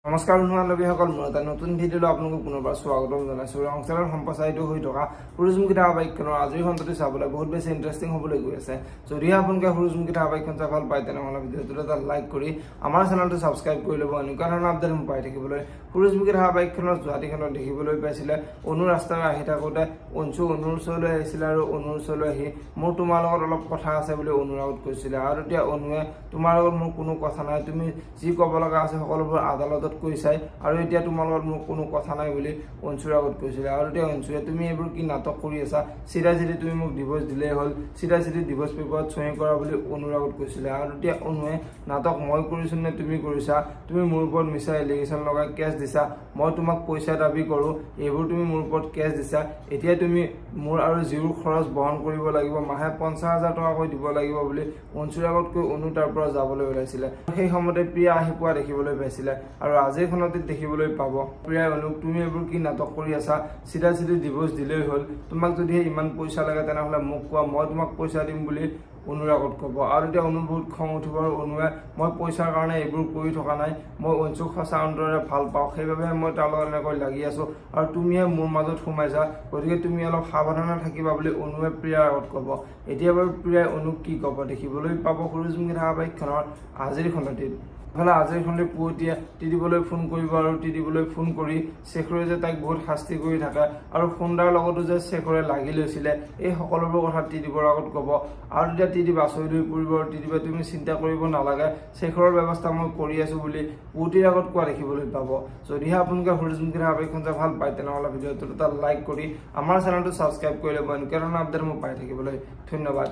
নমস্কাৰ বন্ধুবান্ধৱীসকল, মই এটা নতুন ভিডিঅ'লৈ আপোনালোকক পুনৰবাৰ স্বাগতম জনাইছোঁ। সংসাৰৰ সম্প্ৰচাৰিত হৈ থকা সূৰুযমুখী ধাৰাবাহিকখনৰ আজিৰ খণ্ডটো চাবলৈ বহুত বেছি ইণ্টাৰেষ্টিং হ'বলৈ গৈ আছে। যদিহে আপোনালোকে সূৰুযমুখী ধাৰাবাহিকখন চাই ভাল পায় তেনেহ'লে ভিডিঅ'টোত এটা লাইক কৰি আমাৰ চেনেলটো ছাবস্ক্ৰাইব কৰি ল'ব। এনেকুৱা ধৰণৰ আপডেট পাই থাকিবলৈ সূৰুযমুখী ধাৰাবাহিকখনৰ যোৱাটিখনত দেখিবলৈ পাইছিলে অনু ৰাস্তাৰে আহি থাকোঁতে অনুৰ ওচৰলৈ আহিছিলে আৰু অনুৰ ওচৰলৈ আহি মোৰ তোমাৰ লগত অলপ কথা আছে বুলি অনুৰ আগত কৈছিলে। আৰু এতিয়া অনুৱে তোমাৰ লগত মোৰ কোনো কথা নাই, তুমি যি ক'ব লগা আছে সকলোবোৰ আদালতত কৈছাই আৰু এতিয়া তোমাৰ লগত মোৰ কোনো কথা নাই বুলি অঞ্চুৰ আগত কৈছিলে। আৰু এতিয়া অঞ্চুৰে তুমি এইবোৰ কি নাটক কৰি আছা, চিধা চিধি তুমি মোক ডিভোৰ্চ দিলেই হ'ল, চিধা চিধি ডিভোৰ্চ পেপাৰত চহী কৰা বুলি অনুৰ আগত কৈছিলে। আৰু এতিয়া অনুৱে নাটক মই কৰিছোঁ নে তুমি কৰিছা, তুমি মোৰ ওপৰত মিছা এলিগেশ্যন লগাই কেছ দিছা, মই তোমাক পইচা দাবী কৰোঁ, এইবোৰ তুমি মোৰ ওপৰত কেছ দিছা, এতিয়া তুমি মোৰ আৰু যিবোৰ খৰচ বহন কৰিব লাগিব মাহে 50,000 টকাকৈ দিব লাগিব বুলি অঞ্চুৰ আগত কৈ অনু তাৰ পৰা যাবলৈ ওলাইছিলে। সেই সময়তে প্ৰিয়া আহি পোৱা দেখিবলৈ পাইছিলে আৰু আজিৰ খনতে দেখিবলৈ পাব প্ৰিয়াই অনুক তুমি এইবোৰ কি নাটক কৰি আছা, চিধা চিধি ডিভোৰ্চ দিলেই হ'ল, তোমাক যদিহে ইমান পইচা লাগে তেনেহ'লে মোক কোৱা, মই তোমাক পইচা দিম বুলি অনুৰ আগত ক'ব। আৰু এতিয়া অনুৰ বহুত খং উঠিব আৰু অনুৱে মই পইচাৰ কাৰণে এইবোৰ কৰি থকা নাই, মই অঞ্চুক সঁচা অন্তৰেৰে ভাল পাওঁ, সেইবাবেহে মই তাৰ লগত এনেকৈ লাগি আছোঁ আৰু তুমিহে মোৰ মাজত সোমাইছা, গতিকে তুমি অলপ সাৱধানে থাকিবা বুলি অনুৱে প্ৰিয়াৰ আগত ক'ব। এতিয়া বাৰু প্ৰিয়াই অনুক কি ক'ব দেখিবলৈ পাব সূৰুযমুখী ধাৰাবাহিকখনৰ আজিৰ খণ্ডটিত। ইফালে আজিৰ খণ্ডে পুৱতীয়ে টিডিবলৈ ফোন কৰিব আৰু টিডিবলৈ ফোন কৰি শেখৰে যে তাইক বহুত শাস্তি কৰি থাকে আৰু সুন্দাৰ লগতো যে শেখৰে লাগি লৈছিলে এই সকলোবোৰ কথা টিডিবৰ আগত ক'ব। আৰু তেতিয়া টিডিব আচৰিত হৈ পৰিব আৰু টিডিবে তুমি চিন্তা কৰিব নালাগে, শেখৰৰ ব্যৱস্থা মই কৰি আছোঁ বুলি পুৱতীৰ আগত কোৱা দেখিবলৈ পাব। যদিহে আপোনালোকে সূৰুযমুখী ধাৰাবাহিকখন যে ভাল পায় তেনেহ'লে ভিডিঅ'টোত এটা লাইক কৰি আমাৰ চেনেলটো ছাবস্ক্ৰাইব কৰি ল'ব। এনেকুৱা ধৰণৰ আপডেট মই পাই থাকিবলৈ ধন্যবাদ।